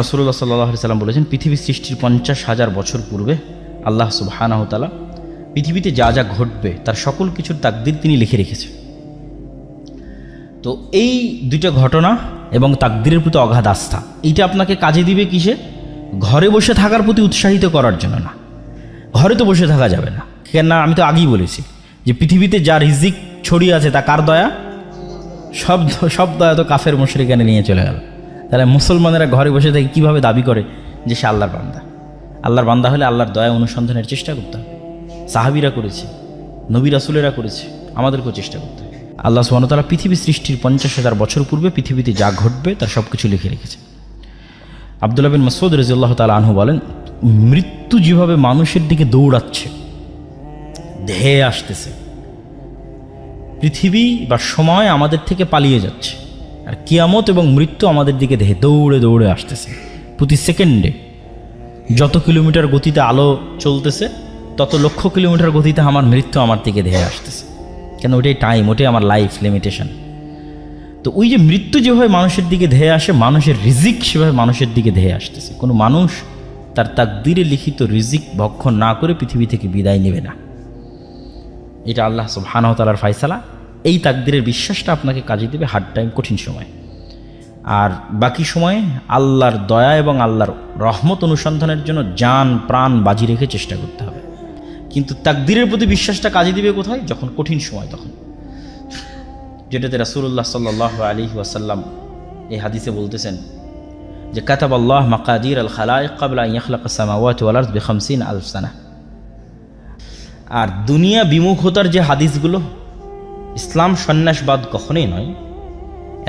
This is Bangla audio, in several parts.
রাসূলুল্লাহ সাল্লাল্লাহু আলাইহি সাল্লাম বলেছেন, পৃথিবী সৃষ্টির 50,000 বছর পূর্বে আল্লাহ সুবহানাহু ওয়া তাআলা পৃথিবীতে যা যা ঘটবে তার সকল কিছুর তাকদীর তিনি লিখে রেখেছেন। তো এই দুইটা ঘটনা এবং তাকদীরের প্রতি অগাধ আস্থা, এইটা আপনাকে কাজে দিবে কিসে? ঘরে বসে থাকার প্রতি উৎসাহিত করার জন্য না। ঘরে তো বসে থাকা যাবে না, কেননা আমি তো আগেই বলেছি যে পৃথিবীতে যা রিজিক ছড়িয়ে আছে তা কার দয়া? সব দয়া তো কাফের মুশরিকানে নিয়ে চলে গেল। তাহলে মুসলমানেরা ঘরে বসে থেকে কীভাবে দাবি করে যে সে আল্লাহর বান্দা? আল্লাহর বান্দা হলে আল্লাহর দয়া অনুসন্ধানের চেষ্টা করতে হবে। সাহাবীরা করেছে, নবী রাসূলেরা করেছে, আমাদেরকেও চেষ্টা করতে হবে। আল্লাহ সুবহানাহু ওয়া তাআলা পৃথিবী সৃষ্টির 50,000 বছর পূর্বে পৃথিবীতে যা ঘটবে তার সব কিছু লিখে রেখেছে। আব্দুল্লাহ বিন মাসউদ রাদিয়াল্লাহু তাআলা আনহু বলেন, মৃত্যু যেভাবে মানুষের দিকে দৌড়াচ্ছে, ধেয়ে আসতেছে, পৃথিবী বা সময় আমাদের থেকে পালিয়ে যাচ্ছে, আর কিয়ামত এবং মৃত্যু আমাদের দিকে দৌড়ে দৌড়ে আসতেছে। প্রতি সেকেন্ডে যত কিলোমিটার গতিতে আলো চলতেছে তত লক্ষ কিলোমিটার গতিতে আমার মৃত্যু আমার দিকে ধেয়ে আসতেছে। কেন? ওটাই টাইম, ওটাই আমার লাইফ লিমিটেশন। তো ওই যে মৃত্যু যেভাবে মানুষের দিকে ধেয়ে আসে, মানুষের রিজিক সেভাবে মানুষের দিকে ধেয়ে আসতেছে। কোনো মানুষ তার তাকদীরে লিখিত রিজিক ভক্ষণ না করে পৃথিবী থেকে বিদায় নেবে না। এটা আল্লাহ সুবহানাহু ওয়া তাআলার ফায়সালা। এই তাকদীরের বিশ্বাসটা আপনাকে কাজে দেবে হার্ড টাইম, কঠিন সময়। আর বাকি সময়ে আল্লাহর দয়া এবং আল্লাহর রহমত অনুসন্ধানের জন্য জান প্রাণ বাজি রেখে চেষ্টা করতে হবে। কিন্তু তাকদীরের প্রতি বিশ্বাসটা কাজে দিবে কোথায়? যখন কঠিন সময়, তখন। যেটাতে রাসূলুল্লাহ সাল্লাল্লাহু আলাইহি ওয়াসাল্লাম এই হাদিসে বলতেছেন যে কাতাবাল্লাহ মাকাদির আল খালাইক ক্বাবলা আন ইয়াখলাকাস সামাওয়াতি ওয়াল আরদ বি50,000 সানা। আর দুনিয়া বিমুখতার যে হাদিসগুলো, ইসলাম সন্ন্যাসবাদ কখনোই নয়।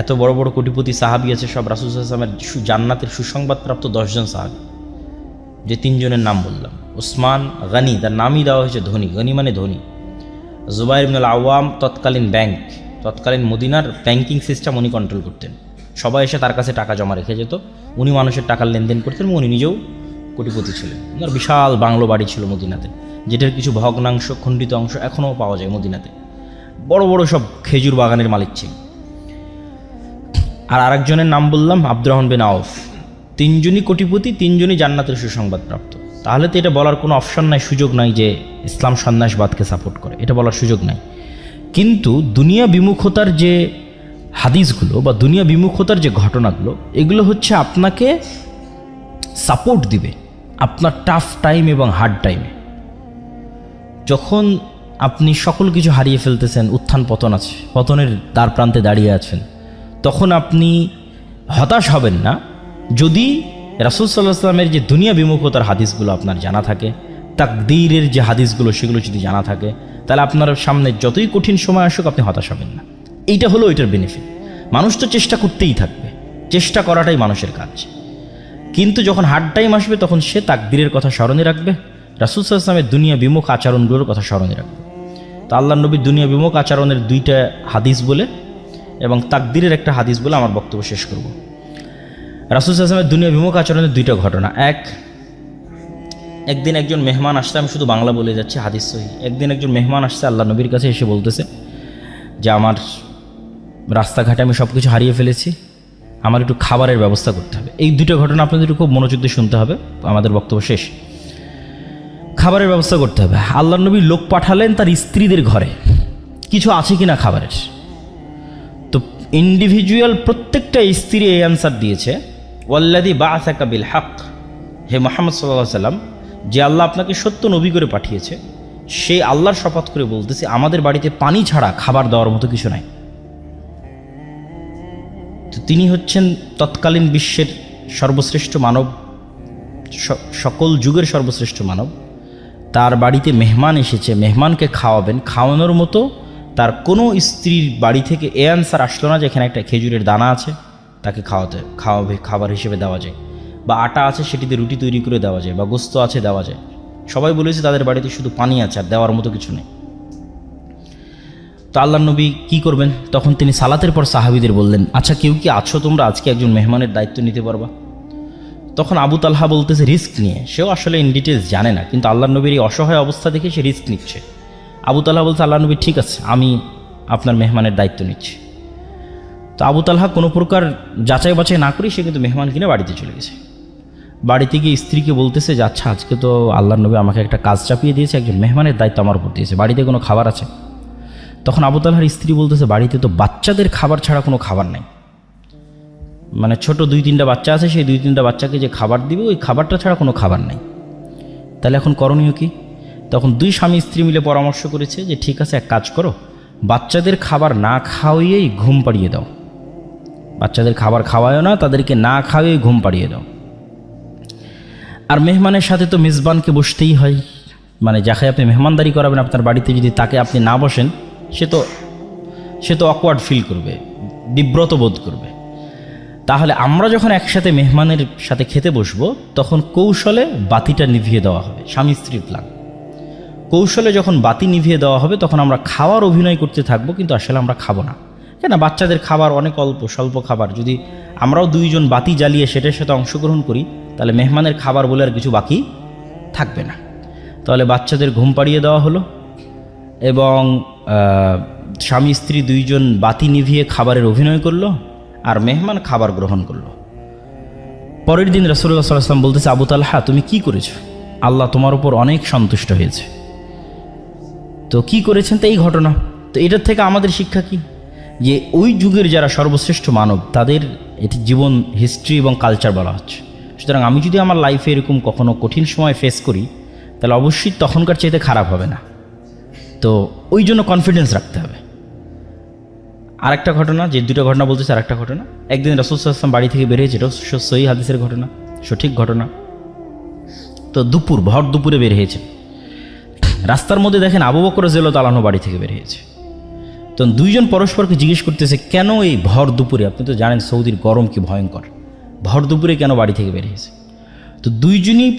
এত বড় বড় কোটিপতি সাহাবী আছে, সব রাসূল সাল্লাল্লাহু আলাইহি ওয়াসাল্লামের জান্নাতের সুসংবাদপ্রাপ্ত 10 জন সাহাবী। যে 3 জনের নাম বললাম, উসমান গনি, তার নামই দেওয়া হয়েছে ধনী, গনি মানে ধনী। জুবাইর ইবনুল আওয়াম তৎকালীন তৎকালীন মদিনার ব্যাংকিং সিস্টেম উনি কন্ট্রোল করতেন। সবাই এসে তার কাছে টাকা জমা রেখে যেত, উনি মানুষের টাকার লেনদেন করতেন এবং উনি নিজেও কোটিপতি ছিলেন। ওনার বিশাল বাংলো বাড়ি ছিল মদিনাতে, যেটার কিছু ভগ্নাংশ, খণ্ডিত অংশ এখনও পাওয়া যায় মদিনাতে। বড় বড় সব খেজুর বাগানের মালিক ছিলেন। আর আরেকজনের নাম বললাম আব্দুর রহমান বিন আউফ। 3 জনই কোটিপতি, 3 জনই জান্নাতের সুসংবাদপ্রাপ্ত। তাহলে তো এটা বলার কোনো অপশন নাই, সুযোগ নাই যে ইসলাম সন্ন্যাসবাদকে সাপোর্ট করে, এটা বলার সুযোগ নাই। কিন্তু দুনিয়া বিমুখতার যে হাদিসগুলো বা দুনিয়া বিমুখতার যে ঘটনাগুলো, এগুলো হচ্ছে আপনাকে সাপোর্ট দিবে আপনার টাফ টাইম এবং হার্ড টাইমে। যখন আপনি সকল কিছু হারিয়ে ফেলতেছেন, উত্থান পতন আছে, পতনের দ্বার প্রান্তে দাঁড়িয়ে আছেন, তখন আপনি হতাশ হবেন না যদি রাসূল সাল্লাল্লাহু আলাইহি ওয়াসাল্লামের যে দুনিয়া বিমুখতার হাদিসগুলো আপনার জানা থাকে, তাকদীরের যে হাদিসগুলো সেগুলো যদি জানা থাকে, তাহলে আপনার সামনে যতই কঠিন সময় আসুক আপনি হতাশ হবেন না। এইটা হলো এটার বেনিফিট। মানুষ তো চেষ্টা করতেই থাকবে, চেষ্টা করাটাই মানুষের কাজ। কিন্তু যখন হার্ড টাইম আসবে তখন সে তাকদীরের কথা স্মরণে রাখবে, রাসূল সাল্লাল্লাহু আলাইহি ওয়াসাল্লামের দুনিয়া বিমুখ আচরণগুলোর কথা স্মরণে রাখবে। তো আল্লাহর নবীর দুনিয়া বিমুখ আচরণের 2টা হাদিস বলে এবং তাকদীরের একটা হাদিস বলে আমার বক্তব্য শেষ করব। রাসূল সাল্লাল্লাহু আলাইহি ওয়াসাল্লামের দুনিয়া বিমুখ আচরণের 2টা ঘটনা। একদিন একজন মেহমান আসছে, আমি শুধু বাংলা বলে যাচ্ছি, হাদিস সহি। একদিন একজন মেহমান আসছে আল্লাহ নবীর কাছে, এসে বলতেছে যে আমার রাস্তাঘাটে আমি সব কিছু হারিয়ে ফেলেছি, আমার একটু খাবারের ব্যবস্থা করতে হবে। এই 2টা ঘটনা আপনাদের খুব মনোযোগ দিয়ে শুনতে হবে, আমাদের বক্তব্য শেষ। খাবারের ব্যবস্থা করতে হবে। আল্লাহ নবী লোক পাঠালেন তার স্ত্রীদের ঘরে, কিছু আছে কিনা খাবারের। তো ইন্ডিভিজুয়াল প্রত্যেকটা স্ত্রী এই অ্যান্সার দিয়েছে, ওয়াল্লাযী বাআসাকা বিল হক, হে মুহাম্মদ সাল্লাল্লাহু আলাইহি ওয়াসাল্লাম, যে আল্লাহ আপনাকে সত্য নবী করে পাঠিয়েছে, সেই আল্লাহর শপথ করে বলতেছে আমাদের বাড়িতে পানি ছাড়া খাবার দেওয়ার মতো কিছু নাই। তো তিনি হচ্ছেন তৎকালীন বিশ্বের সর্বশ্রেষ্ঠ মানব, সকল যুগের সর্বশ্রেষ্ঠ মানব। তার বাড়িতে মেহমান এসেছে, মেহমানকে খাওয়াবেন, খাওয়ানোর মতো তার কোনো স্ত্রীর বাড়ি থেকে এ অ্যান্সার আসলো না যে এখানে একটা খেজুরের দানা আছে, তাকে খাবার হিসেবে দেওয়া যায়, বা আটা আছে সেটিতে রুটি তৈরি করে দেওয়া যায়, বা গোস্ত আছে দেওয়া যায়। সবাই বলেছে তাদের বাড়িতে শুধু পানি আছে, আর দেওয়ার মতো কিছু নেই। তো আল্লাহর নবী কি করবেন? তখন তিনি সালাতের পর সাহাবীদের বললেন, আচ্ছা কেউ কি আছো তোমরা আজকে একজন মেহমানের দায়িত্ব নিতে পারবা? তখন আবু তালহা বলতেছে রিস্ক নিয়ে, সেও আসলে ইন ডিটেলস জানে না, কিন্তু আল্লাহর নবীর এই অসহায় অবস্থা দেখে সে রিস্ক নিচ্ছে। আবু তালহা বলছে, আল্লাহর নবী ঠিক আছে, আমি আপনার মেহমানের দায়িত্ব নিচ্ছি। তো আবু তালহা কোনো প্রকার যাচাই বাছাই না করেই সে কিন্তু মেহমান কিনে বাড়িতে চলে গেছে। বাড়িতে গিয়ে স্ত্রীকে বলতেছে যে আচ্ছা আজকে তো আল্লাহর নবী আমাকে একটা কাজ চাপিয়ে দিয়েছে, একজন মেহমানের দায়িত্ব আমার উপর দিয়েছে, বাড়িতে কোনো খাবার আছে? তখন আবু তালহার স্ত্রী বলতেছে বাড়িতে তো বাচ্চাদের খাবার ছাড়া কোনো খাবার নেই, মানে ছোট 2-3টা বাচ্চা আছে, সেই 2-3টা বাচ্চাকে যে খাবার দিবে ওই খাবারটা ছাড়া কোনো খাবার নেই। তাহলে এখন করণীয় কি? তখন 2 স্বামী স্ত্রী মিলে পরামর্শ করেছে যে ঠিক আছে, এক কাজ করো, বাচ্চাদের খাবার না খাওয়াইয়েই ঘুম পাড়িয়ে দাও, বাচ্চাদের খাবার খাওয়ায়ও না, তাদেরকে না খাওয়াই ঘুম পাড়িয়ে দাও। আর মেহমানের সাথে তো মেজবানকে বসতেই হয়, মানে যাকে আপনি মেহমানদারি করাবেন আপনার বাড়িতে যদি তাকে আপনি না বসেন সে তো অকওয়ার্ড ফিল করবে, বিব্রত বোধ করবে। তাহলে আমরা যখন একসাথে মেহমানের সাথে খেতে বসবো তখন কৌশলে বাতিটা নিভিয়ে দেওয়া হবে, স্বামী স্ত্রীর প্ল্যান। কৌশলে যখন বাতি নিভিয়ে দেওয়া হবে তখন আমরা খাওয়ার অভিনয় করতে থাকবো, কিন্তু আসলে আমরা খাবো না। কেন? বাচ্চাদের খাবার অনেক অল্প স্বল্প খাবার, যদি আমরাও 2 জন বাতি জ্বালিয়ে সেটার সাথে অংশগ্রহণ করি তাহলে মেহমানের খাবার বলে আর কিছু বাকি থাকবে না। তাহলে বাচ্চাদের ঘুম পাড়িয়ে দেওয়া হলো এবং স্বামী স্ত্রী 2 জন বাতি নিভিয়ে খাবারের অভিনয় করলো আর মেহমান খাবার গ্রহণ করলো। পরের দিন রাসূলুল্লাহ সাল্লাল্লাহু আলাইহি ওয়াসাল্লাম বলতেছে, আবু তালহা তুমি কি করেছো? আল্লাহ তোমার উপর অনেক সন্তুষ্ট হয়েছে। তো কি করেছেন? তো এই ঘটনা। তো এটার থেকে আমাদের শিক্ষা কি? যে ওই যুগের যারা সর্বশ্রেষ্ঠ মানব তাদের এটি জীবন হিস্ট্রি এবং কালচার বলা হচ্ছে। সুতরাং আমি যদি আমার লাইফে এরকম কখনো কঠিন সময় ফেস করি তাহলে অবশ্যই তখনকার চাইতে খারাপ হবে না। তো ওই জন্য কনফিডেন্স রাখতে হবে। আরেকটা ঘটনা, যে 2টা ঘটনা বলতেছে, আরেকটা ঘটনা, একদিন রাসূল সাল্লাল্লাহু আলাইহি ওয়াসাল্লাম বাড়ি থেকে বের হয়েছে, এটা সহিহ হাদিসের ঘটনা, সঠিক ঘটনা। তো ভর দুপুরে বের হয়েছে, রাস্তার মধ্যে দেখেন আবু বকর রাদিয়াল্লাহু তাআলা আনহু বাড়ি থেকে বের হয়েছে। তো 2 জন পরস্পরকে জিজ্ঞেস করতেছে কেন এই ভর দুপুরে, আপনি তো জানেন সৌদির গরম কি ভয়ঙ্কর, ভর দুপুরে কেন বাড়ি থেকে বের হয়েছে? তো 2 জনই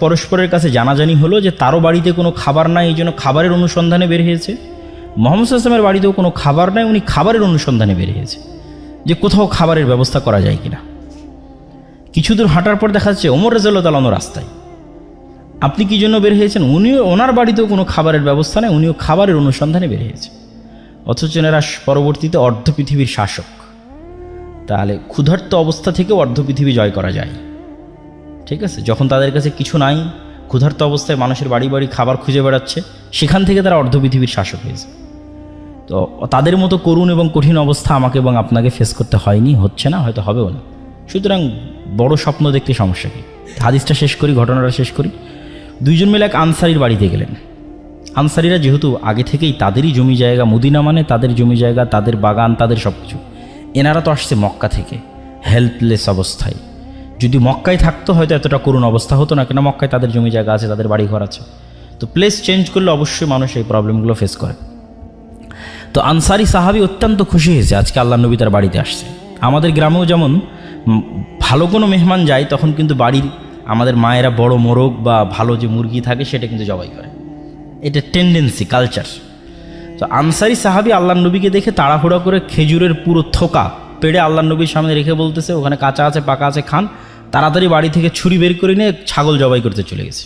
পরস্পরের কাছে জানাজানি হলো যে তারও বাড়িতে কোনো খাবার নাই, এই জন্য খাবারের অনুসন্ধানে বের হয়েছে। মুহাম্মদ সাল্লাল্লাহু আলাইহি ওয়াসাল্লামের বাড়িতেও কোনো খাবার নাই, উনি খাবারের অনুসন্ধানে বের হয়েছে যে কোথাও খাবারের ব্যবস্থা করা যায় কিনা। কিছু দূর হাঁটার পর দেখা যাচ্ছে ওমর রাদিয়াল্লাহু তাআলা আনহু রাস্তায়। আপনি কি জন্য বের হয়েছেন? ওনার বাড়িতেও কোনো খাবারের ব্যবস্থা নেই, উনিও খাবারের অনুসন্ধানে বের হয়েছে। অথচ এনারা পরবর্তীতে অর্ধ পৃথিবীর শাসক। তাহলে ক্ষুধার্ত অবস্থা থেকেও অর্ধ পৃথিবী জয় করা যায়, ঠিক আছে? যখন তাদের কাছে কিছু নাই, ক্ষুধার্ত অবস্থায় মানুষের বাড়ি বাড়ি খাবার খুঁজে বেড়াচ্ছে, সেখান থেকে তারা অর্ধ পৃথিবীর শাসক হয়েছে। তো তাদের মতো করুণ এবং কঠিন অবস্থা আমাকে এবং আপনাকে ফেস করতে হয়নি, হচ্ছে না, হয়তো হবেও না। সুতরাং বড় স্বপ্ন দেখতে সমস্যা কি? হাদিসটা শেষ করি, ঘটনাটা শেষ করি। 2 জন মিলে এক আনসারির বাড়িতে গেলেন। আনসারিরা যেহেতু আগে থেকেই তাদেরই জমি জায়গা, মদিনা মানে তাদের জমি জায়গা, তাদের বাগান, তাদের সব কিছু। এনারা তো আসছে মক্কা থেকে হেল্পলেস অবস্থায়। যদি মক্কায় থাকতো হয়তো এতটা করুণ অবস্থা হতো না, কেন মক্কায় তাদের জমি জায়গা আছে, তাদের বাড়ি ঘর আছে। তো প্লেস চেঞ্জ করলে অবশ্যই মানুষ এই প্রবলেমগুলো ফেস করে। তো আনসারি সাহাবী অত্যন্ত খুশি হয়েছে আজকে আল্লাহ নবী তার বাড়িতে আসছে। আমাদের গ্রামেও যেমন ভালো কোনো মেহমান যায় তখন কিন্তু বাড়ির আমাদের মায়েরা বড় মোরগ বা ভালো যে মুরগি থাকে সেটা কিন্তু জবাই করে, এটা টেন্ডেন্সি, কালচার। তো আনসারি সাহাবী আল্লাহ নবীকে দেখে তাড়াহুড়া করে খেজুরের পুরো থোকা পেড়ে আল্লাহ নবীর সামনে রেখে বলতেছে ওখানে কাঁচা আছে পাকা আছে খান। তাড়াতাড়ি বাড়ি থেকে ছুরি বের করে নিয়ে ছাগল জবাই করতে চলে গেছে,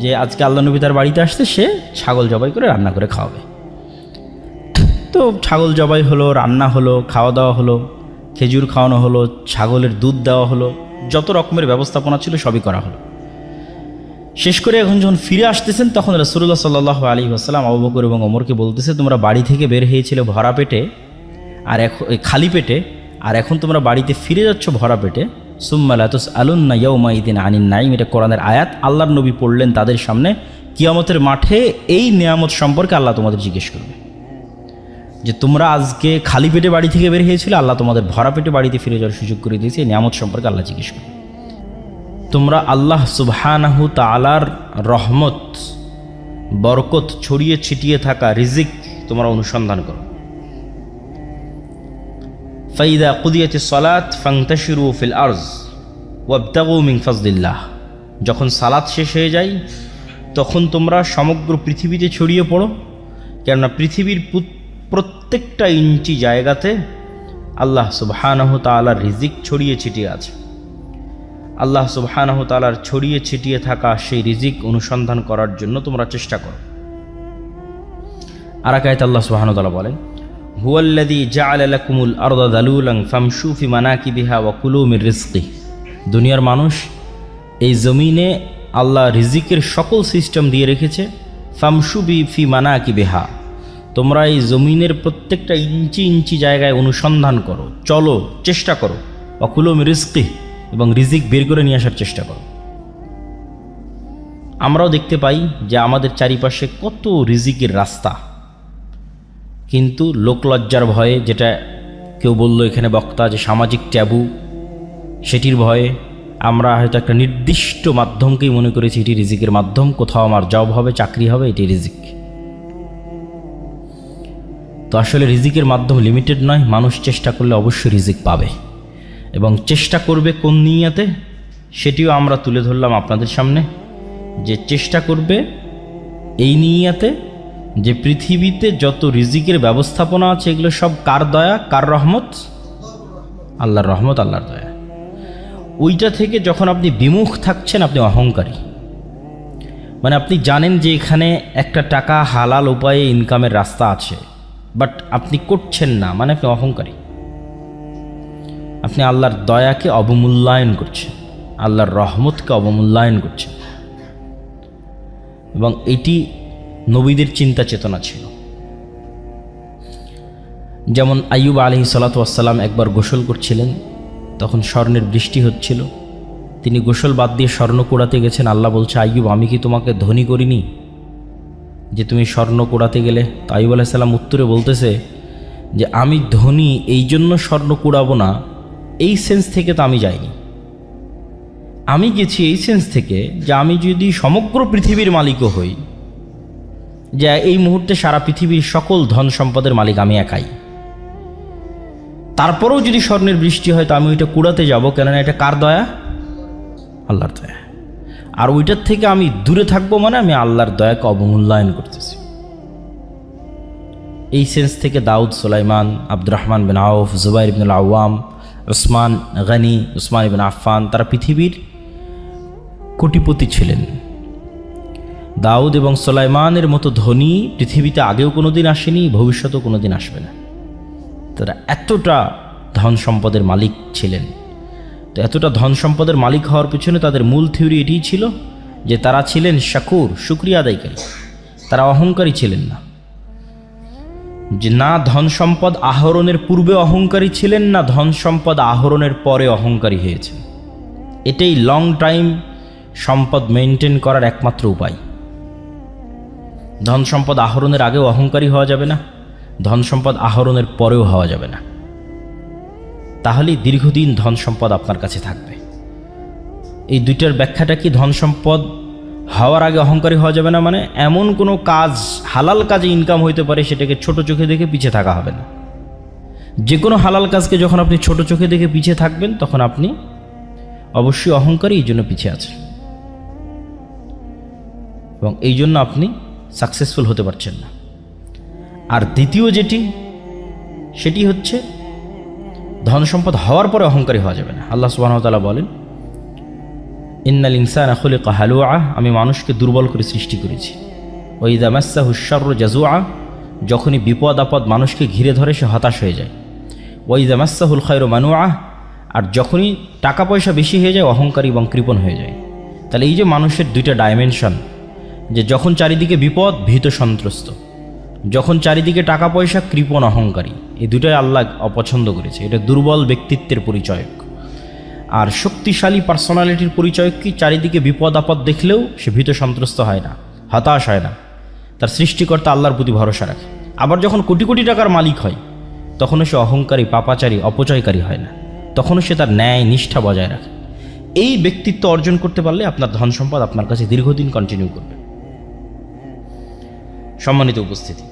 যে আজকে আল্লাহ নবী তার বাড়িতে আসছে, সে ছাগল জবাই করে রান্না করে খাওয়াবে। তো ছাগল জবাই হলো, রান্না হলো, খাওয়া দাওয়া হলো, খেজুর খাওয়ানো হলো, ছাগলের দুধ দেওয়া হলো, যত রকমের ব্যবস্থাপনা ছিল সবই করা হলো। শেষ করে এখন যখন ফিরে আসতেছেন তখন রাসূলুল্লাহ সাল্লাল্লাহু আলাইহি ওয়াসাল্লাম আবু বকর এবং ওমরকে বলতেছে তোমরা বাড়ি থেকে বের হয়েছিলে ভরা পেটে আর এখন খালি পেটে, আর এখন তোমরা বাড়িতে ফিরে যাচ্ছ ভরা পেটে। সুম্মা লা তুসআলুন্না ইয়াওমাইদিন আনিন নাঈম, এটা কোরআনের আয়াত। আল্লাহর নবী পড়লেন তাদের সামনে, কিয়ামতের মাঠে এই নিয়ামত সম্পর্কে আল্লাহ তোমাদের জিজ্ঞেস করবে, যে তোমরা আজকে খালি পেটে বাড়ি থেকে বের হয়েছিলে, আল্লাহ তোমাদের ভরা পেটে বাড়িতে ফিরে যাওয়ার সুযোগ করে দিয়েছে, এই নিয়ামত সম্পর্কে আল্লাহ জিজ্ঞেস করবে। তোমরা আল্লাহ সুবহানাহু তাআলার রহমত বরকত ছড়িয়ে ছিটিয়ে থাকা রিজিক তোমরা অনুসন্ধান করো। ফাইদা কুদিয়াতিস সালাত ফান্তাশিরু ফিল আরজ ওয়াবতাগু মিন ফাজলিল্লাহ, যখন সালাত শেষ হয়ে যায় তখন তোমরা সমগ্র পৃথিবীতে ছড়িয়ে পড়ো, কেননা পৃথিবীর প্রত্যেকটা ইঞ্চি জায়গাতে আল্লাহ সুবহানাহু তাআলার রিজিক ছড়িয়ে ছিটিয়ে আছে। আল্লাহ সুবহানাহু তাআলার ছড়িয়ে ছিটিয়ে থাকা সেই রিজিক অনুসন্ধান করার জন্য তোমরা চেষ্টা করো। আর এক আয়াতে আল্লাহ সুবহানাহু তাআলা বলেন, হুয়াল্লাযী জাআলা লাকুমুল আরদা যালুলান ফামশু ফি মানাকিবিহা ওয়া কুলু মির রিজকিহি, দুনিয়ার মানুষ এই জমিনে আল্লাহ রিজিকের সকল সিস্টেম দিয়ে রেখেছে। ফামসুবি ফি মানাকিবিহা, তোমরা এই জমিনের প্রত্যেকটা ইঞ্চি ইঞ্চি জায়গায় অনুসন্ধান করো, চলো, চেষ্টা করো। অকুলুম রিজকি, এবং রিজিক বের করে নিয়ে আসার চেষ্টা করো। আমরাও দেখতে পাই যে আমাদের চারিপাশে কত রিজিকের রাস্তা, কিন্তু লোকলজ্জার ভয়ে, যেটা কেউ বললো এখানে বক্তা যে সামাজিক ট্যাবু, সেটির ভয়ে আমরা হয়তো একটা নির্দিষ্ট মাধ্যমকেই মনে করেছি এটি রিজিকের মাধ্যম, কোথাও আমার জব হবে, চাকরি হবে, এটি রিজিক। তো আসলে রিজিকের মাধ্যম লিমিটেড নয়, মানুষ চেষ্টা করলে অবশ্যই রিজিক পাবে, এবং চেষ্টা করবে কোন নিয়াতে সেটিও আমরা তুলে ধরলাম আপনাদের সামনে, যে চেষ্টা করবে এই নিয়াতে যে পৃথিবীতে যত রিজিকের ব্যবস্থাপনা আছে এগুলো সব কার দয়া, কার রহমত? আল্লাহর রহমত, আল্লাহর দয়া। ওইটা থেকে যখন আপনি বিমুখ থাকছেন, আপনি অহংকারী। মানে আপনি জানেন যে এখানে একটা টাকা হালাল উপায়ে ইনকামের রাস্তা আছে, বাট আপনি করছেন না, মানে আপনি অহংকারী। আপনি আল্লাহর দয়াকে অবমূল্যায়ন করছেন, আল্লাহর রহমতকে অবমূল্যায়ন করছেন। এবং এটি নবীদের চিন্তা চেতনা ছিল। যেমন আইয়ুব আলাইহিস সালাতু ওয়াস সালাম একবার গোসল করছিলেন, তখন স্বর্ণের বৃষ্টি হচ্ছিল। তিনি গোসল বাদ দিয়ে স্বর্ণ কুড়াতে গেছেন। আল্লাহ বলছে, আইয়ুব, আমি কি তোমাকে ধনী করিনি যে তুমি স্বর্ণ কুড়াতে গেলে? তো আইয়ুব আলাইহিস সালাম উত্তরে বলতেছে যে আমি ধনী এই জন্য স্বর্ণ কুড়াবো না, এই সেন্স থেকে তো আমি যাইনি। আমি গেছি এই সেন্স থেকে যে আমি যদি সমগ্র পৃথিবীর মালিকও হই, যে এই মুহূর্তে সারা পৃথিবীর সকল ধন সম্পদের মালিক আমি একাই, তারপরেও যদি স্বর্ণের বৃষ্টি হয় তো আমি ওইটা কুড়াতে যাব, কেননা এটা কার দয়া? আল্লাহর দয়া। আর ওইটার থেকে আমি দূরে থাকবো, মানে আমি আল্লাহর দয়াকে অবমূল্যায়ন করতেছি। এই সেন্স থেকে দাউদ, সুলাইমান, আব্দুর রহমান বিন আউফ, জুবাইর ইবনুল আওয়াম, উসমান গনি, উসমান ইবনে আফফান, তারা পৃথিবীর কোটিপতি ছিলেন। দাউদ এবং সুলাইমানের মতো ধনী পৃথিবীতে আগেও কোনোদিন আসেনি, ভবিষ্যতেও কোনোদিন আসবে না। তারা এতটা ধন সম্পদের মালিক ছিলেন। তো এতটা ধন সম্পদের মালিক হওয়ার পিছনে তাদের মূল থিওরি এটিই ছিল যে তারা ছিলেন শাকুর, শুকরিয়া আদায়কারী। তারা অহংকারী ছিলেন না, যে না ধন সম্পদ আহরণের পূর্বে অহংকারী ছিলেন, না ধন সম্পদ আহরণের পরে অহংকারী হয়েছে। এটাই লং টাইম সম্পদ মেনটেন করার একমাত্র উপায়। ধন সম্পদ আহরণের আগেও অহংকারী হওয়া যাবে না, ধন সম্পদ আহরণের পরেও হওয়া যাবে না। তাহলেই দীর্ঘদিন ধন সম্পদ আপনার কাছে থাকবে। এই দুইটার ব্যাখ্যাটা কি? ধন সম্পদ হওয়ার আগে অহংকারী হওয়া যাবে না মানে এমন কোনো কাজ, হালাল কাজে ইনকাম হইতে পারে, সেটাকে ছোট চোখে দেখে পিছিয়ে থাকা হবে না। যে কোনো হালাল কাজকে যখন আপনি ছোট চোখে দেখে পিছিয়ে থাকবেন, তখন আপনি অবশ্যই অহংকারী, এই জন্য পিছিয়ে আছেন, এবং এই জন্য আপনি সাকসেসফুল হতে পারছেন না। আর দ্বিতীয় যেটি, সেটি হচ্ছে ধন সম্পদ হওয়ার পরে অহংকারী হওয়া যাবে না। আল্লাহ সুবহানাহু ওয়া তাআলা বলেন, ইন্নাল ইনসানা খুলিকা হালুআ, আমি মানুষকে দুর্বল করে সৃষ্টি করেছি। ওয়া ইযা মাসসাহু শাররু জাজুআ, যখনই বিপদ আপদ মানুষকে ঘিরে ধরে সে হতাশ হয়ে যায়। ওয়া ইযা মাসসাহুল খায়রু মানুআ, আর যখনই টাকা পয়সা বেশি হয়ে যায় অহংকারী এবং কৃপণ হয়ে যায়। তাহলে এই যে মানুষের দুইটা ডাইমেনশন, যে যখন চারিদিকে বিপদ ভীত সন্ত্রস্ত, যখন চারিদিকে টাকা পয়সা কৃপণ অহংকারী, এই দুটাই আল্লাহ অপছন্দ করেছে। এটা দুর্বল ব্যক্তিত্বের পরিচয়ক। আর শক্তিশালী পার্সোনালিটির পরিচয় কি? চারিদিকে বিপদ আপদ দেখলেও সে ভীত সন্ত্রস্ত হয় না, হতাশ হয় না, তার সৃষ্টিকর্তা আল্লাহর প্রতি ভরসা রাখে। আবার যখন কোটি কোটি টাকার মালিক হয়, তখনও সে অহংকারী, পাপাচারী, অপচয়কারী হয় না, তখনও সে তার ন্যায় নিষ্ঠা বজায় রাখে। এই ব্যক্তিত্ব অর্জন করতে পারলে আপনার ধন সম্পদ আপনার কাছে দীর্ঘদিন কন্টিনিউ করবে। সম্মানিত উপস্থিতি,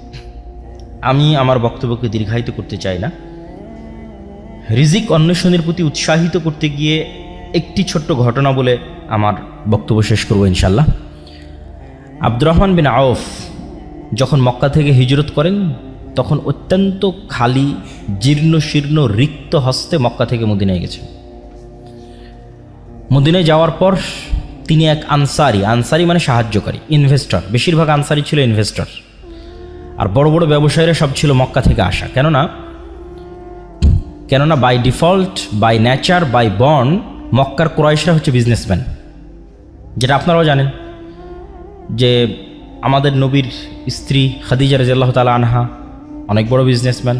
আমি আমার বক্তব্যকে দীর্ঘায়িত করতে চাই না। রিজিক অন্বেষণের প্রতি উৎসাহিত করতে গিয়ে একটি ছোট্ট ঘটনা বলে আমার বক্তব্য শেষ করব ইনশাল্লাহ। আব্দুর রহমান বিন আউফ যখন মক্কা থেকে হিজরত করেন, তখন অত্যন্ত খালি, জীর্ণ শীর্ণ, রিক্ত হস্তে মক্কা থেকে মদিনায় গেছেন। মদিনায় যাওয়ার পর তিনি এক আনসারি মানে সাহায্যকারী, ইনভেস্টর, বেশিরভাগ আনসারি ছিল ইনভেস্টর, আর বড় বড় ব্যবসায়ীরা সব ছিল মক্কা থেকে আসা। কেননা by default, by nature, by born মক্কার কুরাইশরা হচ্ছে বিজনেসম্যান, যেটা আপনারাও জানেন যে আমাদের নবীর স্ত্রী খাদিজা রাদিয়াল্লাহু তাআলা আনহা অনেক বড় বিজনেসম্যান।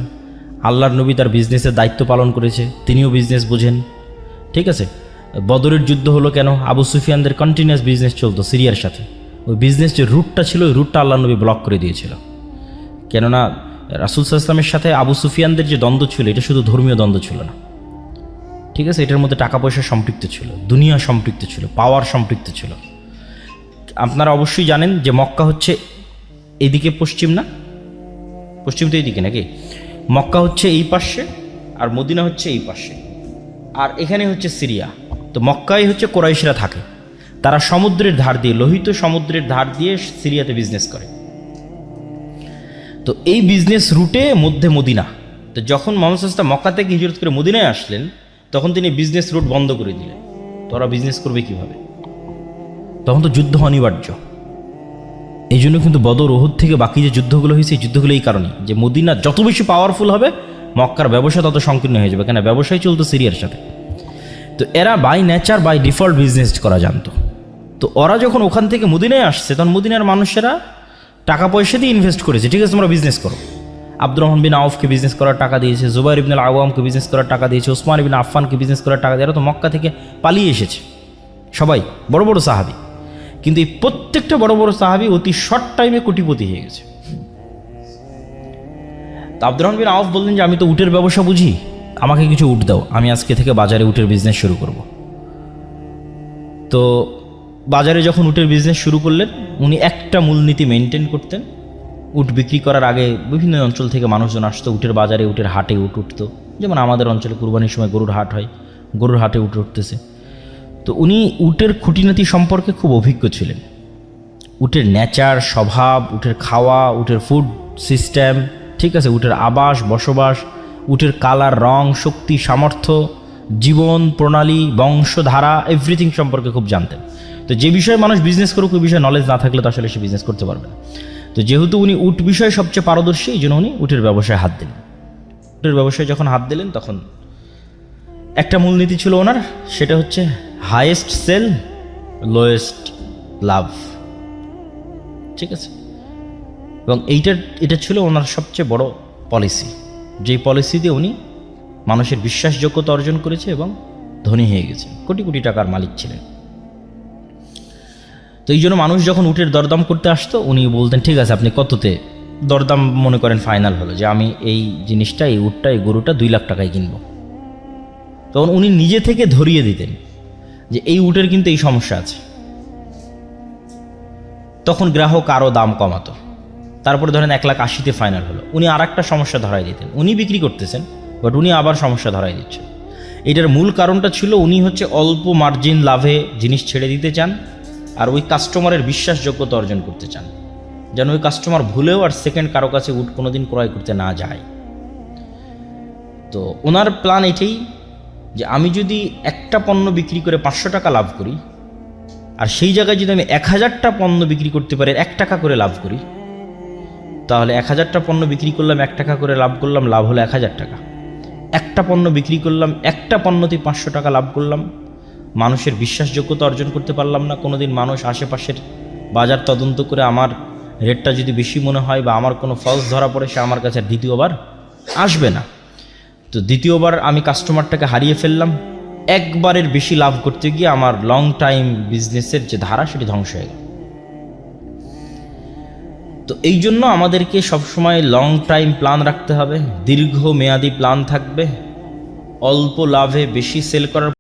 আল্লাহর নবী তার বিজনেসের দায়িত্ব পালন করেছে, তিনিও বিজনেস বোঝেন। ঠিক আছে, বদরের যুদ্ধ হলো কেন? আবু সুফিয়ানদের কন্টিনিউয়াস বিজনেস চলতো সিরিয়ার সাথে। ওই বিজনেস যে রুটটা ছিল, ওই রুটটা আল্লাহর নবী ব্লক করে দিয়েছিল। কেননা রাসূল সাল্লাল্লাহু আলাইহি ওয়াসাল্লামের সাথে আবু সুফিয়ানদের যে দ্বন্দ্ব ছিল, এটা শুধু ধর্মীয় দ্বন্দ্ব ছিল না। ঠিক আছে, এটার মধ্যে টাকা পয়সা সম্পৃক্ত ছিল, দুনিয়া সম্পৃক্ত ছিল, পাওয়ার সম্পৃক্ত ছিল। আপনারা অবশ্যই জানেন যে মক্কা হচ্ছে এইদিকে পশ্চিম, না পশ্চিম তো এইদিকে নাকি? মক্কা হচ্ছে এই পাশে আর মদিনা হচ্ছে এই পাশে, আর এখানে হচ্ছে সিরিয়া। তো মক্কায় হচ্ছে কুরাইশরা থাকে, তারা সমুদ্রের ধার দিয়ে, লোহিত সমুদ্রের ধার দিয়ে সিরিয়াতে বিজনেস করে। তো এই বিজনেস রুটে মধ্যে মদিনা। তো যখন মুহাম্মদ সাল্লাল্লাহু আলাইহি ওয়াসাল্লাম মক্কা থেকে হিজরত করে মদিনায় আসলেন, তখন তিনি বিজনেস রুট বন্ধ করে দিলেন। তো ওরা বিজনেস করবে কিভাবে? তখন তো যুদ্ধ অনিবার্য। এই জন্য কিন্তু বদর, উহুদ থেকে বাকি যে যুদ্ধগুলো হয়েছে, এই যুদ্ধগুলো এই কারণে যে মদিনা যত বেশি পাওয়ারফুল হবে, মক্কার ব্যবসা তত সংকীর্ণ হয়ে যাবে। কেন? ব্যবসায় চলতো সিরিয়ার সাথে। তো এরা by nature, by default business করা জানতো। তো ওরা যখন ওখান থেকে মদিনায় আসছে, তখন মদিনার মানুষেরা টাকা পয়সা দিয়ে ইনভেস্ট করেছে। ঠিক আছে, তোমরা বিজনেস করো। আব্দুর রহমান বিন আউফকে বিজনেস করার টাকা দিয়েছে, জুবাইর ইবনে আওয়ামকে বিজনেস করার টাকা দিয়েছে, ওসমান ইবনে আফফানকে বিজনেস করার টাকা দিয়ে। এরা তো মক্কা থেকে পালিয়ে এসেছে, সবাই বড় বড় সাহাবী। কিন্তু এই প্রত্যেকটা বড় বড় সাহাবী অতি শর্ট টাইমে কোটিপতি হয়ে গেছে। তো আব্দুর রহমান বিন আউফ বললেন যে আমি তো উটের ব্যবসা বুঝি, আমাকে কিছু উট দাও, আমি আজকে থেকে বাজারে উটের বিজনেস শুরু করব। তো বাজারে যখন উটের বিজনেস শুরু করলেন, উনি একটা মূলনীতি মেনটেন করতেন। উট বিক্রি করার আগে বিভিন্ন অঞ্চল থেকে মানুষজন আসতো উটের বাজারে, উটের হাটে উট উঠতো। যেমন আমাদের অঞ্চলে কুরবানির সময় গরুর হাট হয়, গরুর হাটে উট উঠতেছে। তো উনি উটের খুঁটিনাটি সম্পর্কে খুব অভিজ্ঞ ছিলেন। উটের নেচার, স্বভাব, উটের খাওয়া, উটের ফুড সিস্টেম, ঠিক আছে, উটের আবাস বসবাস, উটের কালার, রং, শক্তি, সামর্থ্য, জীবন প্রণালী, বংশধারা, এভরিথিং সম্পর্কে খুব জানতেন। তো যে বিষয়ে মানুষ বিজনেস করুক, ওই বিষয়ে নলেজ না থাকলে তো আসলে সে বিজনেস করতে পারবে না। তো যেহেতু উনি উট বিষয়ে সবচেয়ে পারদর্শী, এই জন্য উনি উটের ব্যবসায় হাত দিলেন। উটের ব্যবসায় যখন হাত দিলেন, তখন একটা মূলনীতি ছিল ওনার, সেটা হচ্ছে হাইয়েস্ট সেল, লোয়েস্ট লাভ। ঠিক আছে, এবং এটা ছিল ওনার সবচেয়ে বড় পলিসি, যেই পলিসি দিয়ে উনি মানুষের বিশ্বাসযোগ্যতা অর্জন করেছে এবং ধনী হয়ে গেছে, কোটি কোটি টাকার মালিক ছিলেন। তো এই জন্য মানুষ যখন উটের দরদাম করতে আসতো, উনি বলতেন ঠিক আছে আপনি কততে দরদাম মনে করেন ফাইনাল হলো, যে আমি এই জিনিসটা, এই উটটা, এই গরুটা 2 লাখ টাকায় কিনবো। তখন উনি নিজে থেকে ধরিয়ে দিতেন যে এই উটের কিন্তু এই সমস্যা আছে। তখন গ্রাহক আরও দাম কমাতো। তারপরে ধরেন 1,80,000-তে ফাইনাল হলো, উনি আর একটা সমস্যা ধরাই দিতেন। উনি বিক্রি করতেছেন, বাট উনি আবার সমস্যা ধরাই দিচ্ছেন। এটার মূল কারণটা ছিল উনি হচ্ছে অল্প মার্জিন লাভে জিনিস ছেড়ে দিতে চান, আর ওই কাস্টমারের বিশ্বাসযোগ্যতা অর্জন করতে চান, যেন ওই কাস্টমার ভুলেও আর সেকেন্ড কারো কাছে উট কোনোদিন ক্রয় করতে না যায়। তো ওনার প্ল্যান এটাই যে আমি যদি একটা পণ্য বিক্রি করে 500 টাকা লাভ করি, আর সেই জায়গায় যদি আমি 1000টা পণ্য বিক্রি করতে পারি 1 টাকা করে লাভ করি, তাহলে 1000টা পণ্য বিক্রি করলাম 1 টাকা করে লাভ করলাম, লাভ হলো 1000 টাকা। একটা পণ্য বিক্রি করলাম, একটা পণ্যতেই 500 টাকা লাভ করলাম, মানুষের বিশ্বাসযোগ্যতা অর্জন করতে পারলাম না। কোনোদিন মানুষ আশেপাশের বাজার তদন্ত করে আমার রেটটা যদি বেশি মনে হয় বা আমার কোনো ফলস ধরা পড়ে, সে আমার কাছে দ্বিতীয়বার আসবে না। তো দ্বিতীয়বার আমি কাস্টমারটাকে হারিয়ে ফেললাম। একবারের বেশি লাভ করতে গিয়ে আমার লং টাইম বিজনেসের যে ধারা, সেটি ধ্বংস হয়ে গেল। তো এই জন্য আমাদেরকে সবসময় লং টাইম প্ল্যান রাখতে হবে, দীর্ঘমেয়াদী প্ল্যান থাকবে, অল্প লাভে বেশি সেল করার